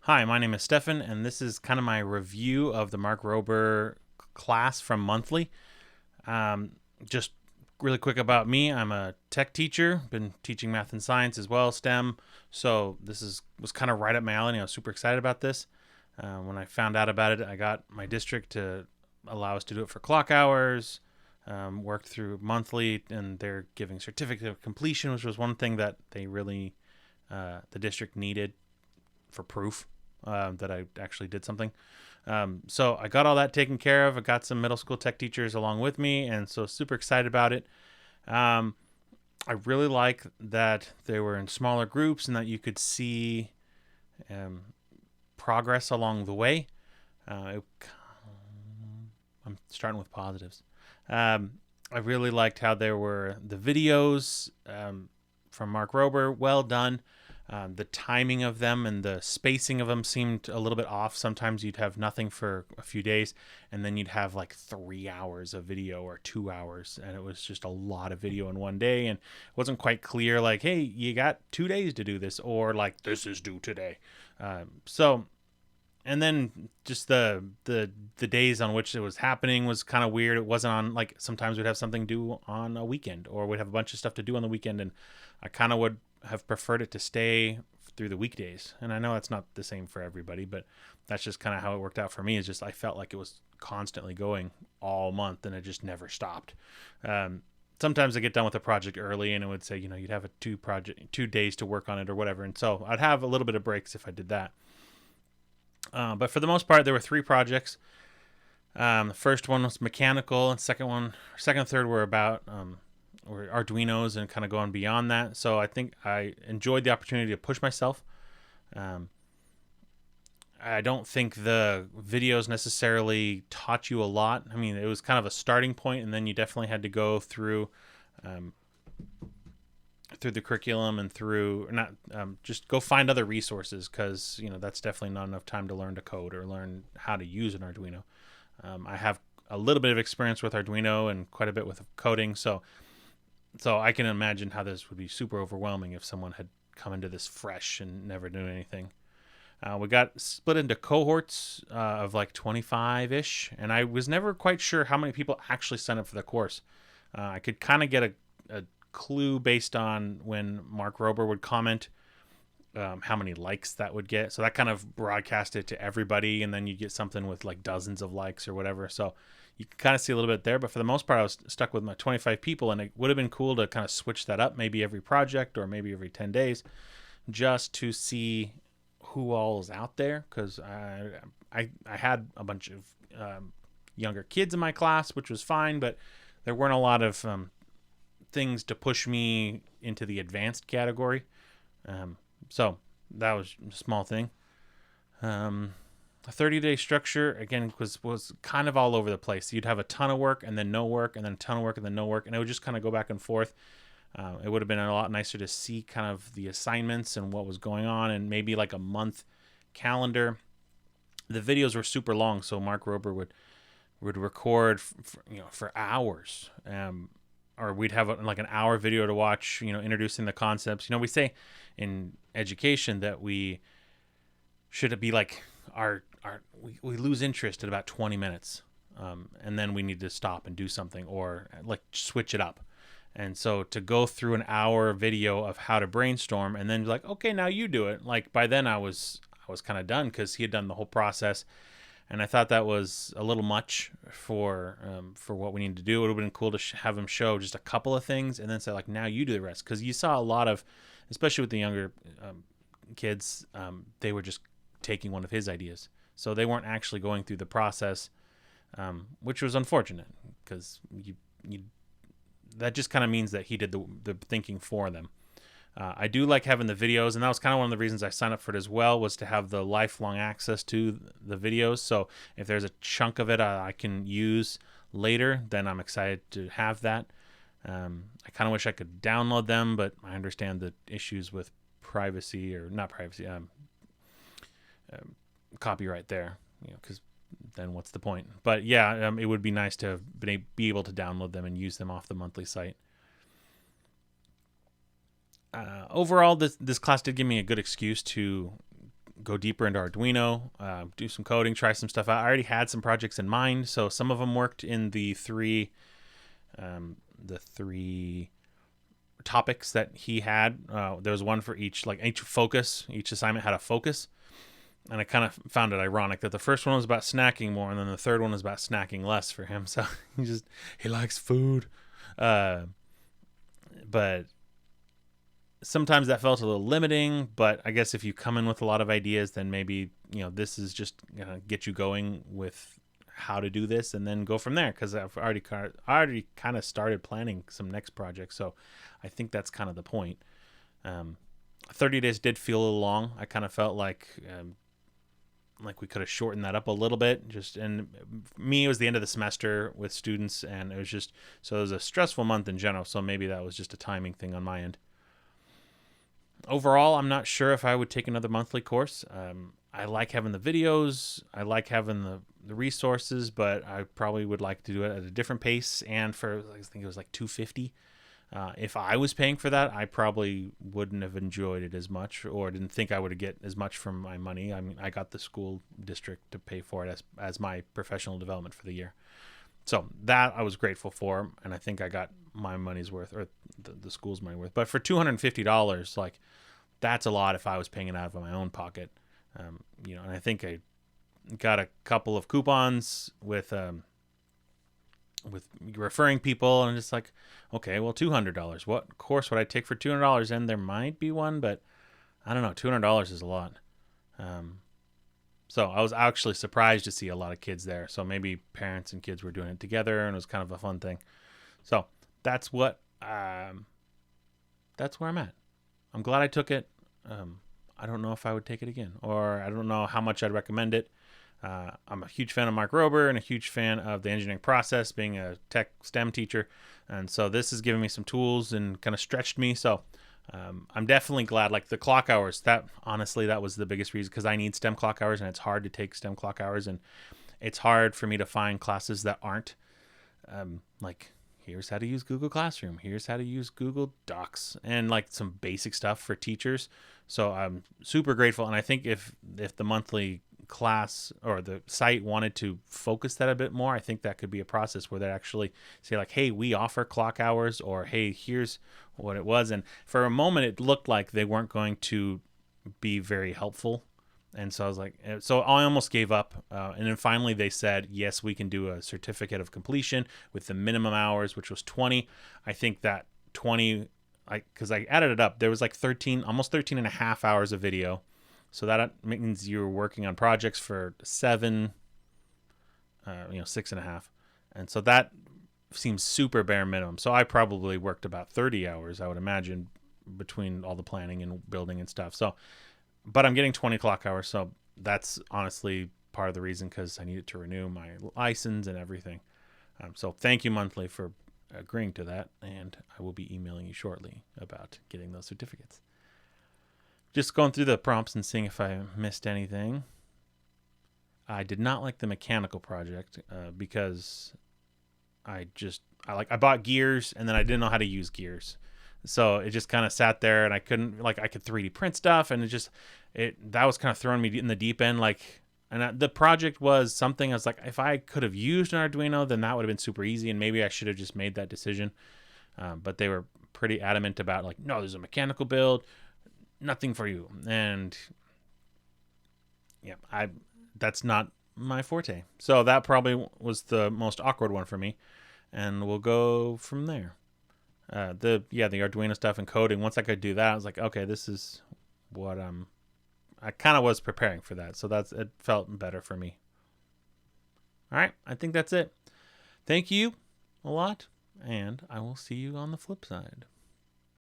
Hi, my name is Stefan, and this is kind of my review of the Mark Rober class from Monthly. Just really quick about me, I'm a tech teacher, been teaching math and science as well, STEM. So was kind of right up my alley. And I was super excited about this. When I found out about it, I got my district to allow us to do it for clock hours. Worked through Monthly, and they're giving certificate of completion, which was one thing that they really the district needed for proof that I actually did something. So I got all that taken care of. I got some middle school tech teachers along with me, and so super excited about it. Um, I really like that they were in smaller groups and that you could see um, progress along the way. I'm starting with positives. Um, I really liked how there were the videos from Mark Rober, well done. The timing of them and the spacing of them seemed a little bit off. Sometimes you'd have nothing for a few days, and then you'd have like 3 hours of video or 2 hours, and it was just a lot of video in one day, and it wasn't quite clear. Like, hey, you got 2 days to do this, or like this is due today. So and then just the days on which it was happening was kind of weird. It wasn't on, like, sometimes we'd have something due on a weekend, or we'd have a bunch of stuff to do on the weekend, and I kind of would have preferred it to stay through the weekdays. And I know that's not the same for everybody, but that's just kind of how it worked out for me. Is just I felt like it was constantly going all month, and it just never stopped. Sometimes I get done with a project early, and it would say, you'd have a 2 days to work on it or whatever, and so I'd have a little bit of breaks if I did that. But for the most part, there were three projects. The first one was mechanical, and second and third were about were Arduinos and kind of going beyond that. So I think I enjoyed the opportunity to push myself. Um, I don't think the videos necessarily taught you a lot. I mean, it was kind of a starting point, and then you definitely had to go um, through the curriculum and through not just go find other resources, because that's definitely not enough time to learn to code or learn how to use an Arduino. I have a little bit of experience with Arduino and quite a bit with coding, so I can imagine how this would be super overwhelming if someone had come into this fresh and never knew anything. We got split into cohorts of like 25 ish, and I was never quite sure how many people actually signed up for the course. I could kind of get a clue based on when Mark Rober would comment how many likes that would get. So that kind of broadcast it to everybody, and then you get something with like dozens of likes or whatever. So you can kind of see a little bit there. But for the most part, I was stuck with my 25 people, and it would have been cool to kind of switch that up, maybe every project or maybe every 10 days, just to see who all is out there. Because I had a bunch of younger kids in my class, which was fine, but there weren't a lot of things to push me into the advanced category. So that was a small thing. A 30-day structure, again, was kind of all over the place. You'd have a ton of work and then no work, and then a ton of work and then no work, and it would just kind of go back and forth. It would have been a lot nicer to see kind of the assignments and what was going on, and maybe like a month calendar. The videos were super long, so Mark Rober would record for hours. Or we'd have like an hour video to watch, introducing the concepts. We say in education that we should be like we lose interest at about 20 minutes, and then we need to stop and do something, or like switch it up. And so to go through an hour video of how to brainstorm and then like, okay, now you do it. Like by then I was kind of done, because he had done the whole process. And I thought that was a little much for what we need to do. It would have been cool to have him show just a couple of things and then say, like, now you do the rest. Because you saw a lot of, especially with the younger kids, they were just taking one of his ideas. So they weren't actually going through the process, which was unfortunate, because that just kind of means that he did the thinking for them. I do like having the videos, and that was kind of one of the reasons I signed up for it as well, was to have the lifelong access to the videos. So if there's a chunk of it I can use later, then I'm excited to have that. I kind of wish I could download them, but I understand the issues with privacy, or not privacy, copyright there, because then what's the point? But yeah, it would be nice to be able to download them and use them off the Monthly site. Overall, this class did give me a good excuse to go deeper into Arduino, do some coding, try some stuff out. I already had some projects in mind, so some of them worked in the three topics that he had. There was one for each, like each focus. Each assignment had a focus, and I kind of found it ironic that the first one was about snacking more, and then the third one was about snacking less for him. So he likes food, but sometimes that felt a little limiting. But I guess if you come in with a lot of ideas, then maybe this is just gonna get you going with how to do this, and then go from there. Because I've already kind of started planning some next projects, so I think that's kind of the point. 30 days did feel a little long. I kind of felt like we could have shortened that up a little bit. And me, it was the end of the semester with students, and it was a stressful month in general. So maybe that was just a timing thing on my end. Overall, I'm not sure if I would take another monthly course. I like having the videos. I like having the resources, but I probably would like to do it at a different pace. And for, I think it was like $250. If I was paying for that, I probably wouldn't have enjoyed it as much, or didn't think I would get as much from my money. I mean, I got the school district to pay for it as my professional development for the year. So that I was grateful for, and I think I got my money's worth, or the school's money worth. But for $250, like, that's a lot if I was paying it out of my own pocket. And I think I got a couple of coupons with referring people, and just like, okay, well, $200. What course would I take for $200? And there might be one, but I don't know. $200 is a lot. So I was actually surprised to see a lot of kids there. So maybe parents and kids were doing it together, and it was kind of a fun thing. So that's where I'm at. I'm glad I took it. I don't know if I would take it again, or I don't know how much I'd recommend it. I'm a huge fan of Mark Rober and a huge fan of the engineering process, being a tech STEM teacher. And so this has given me some tools and kind of stretched me. So I'm definitely glad. Like the clock hours, that was the biggest reason, because I need STEM clock hours, and it's hard to take STEM clock hours. And it's hard for me to find classes that aren't like, here's how to use Google Classroom, here's how to use Google Docs, and like some basic stuff for teachers. So I'm super grateful. And I think if the monthly class or the site wanted to focus that a bit more, I think that could be a process where they actually say like, hey, we offer clock hours, or hey, here's what it was. And for a moment it looked like they weren't going to be very helpful, and so I was like, so I almost gave up, and then finally they said, yes, we can do a certificate of completion with the minimum hours, which was 20. I think that 20, because I added it up, there was like almost 13 and a half hours of video. So that means you're working on projects for 6.5. And so that seems super bare minimum. So I probably worked about 30 hours, I would imagine, between all the planning and building and stuff. So, but I'm getting 20 clock hours. So that's honestly part of the reason, because I needed to renew my license and everything. So thank you, Monthly, for agreeing to that. And I will be emailing you shortly about getting those certificates. Just going through the prompts and seeing if I missed anything. I did not like the mechanical project because I bought gears, and then I didn't know how to use gears. So it just kind of sat there, and I couldn't, I could 3D print stuff, and that was kind of throwing me in the deep end. The project was something I was like, if I could have used an Arduino, then that would have been super easy, and maybe I should have just made that decision. But they were pretty adamant about no, there's a mechanical build, nothing for you. And yeah, that's not my forte. So that probably was the most awkward one for me, and we'll go from there. The Arduino stuff and coding, once I could do that, I was like, okay, this is what I kind of was preparing for that. So it felt better for me. All right, I think that's it. Thank you a lot, and I will see you on the flip side.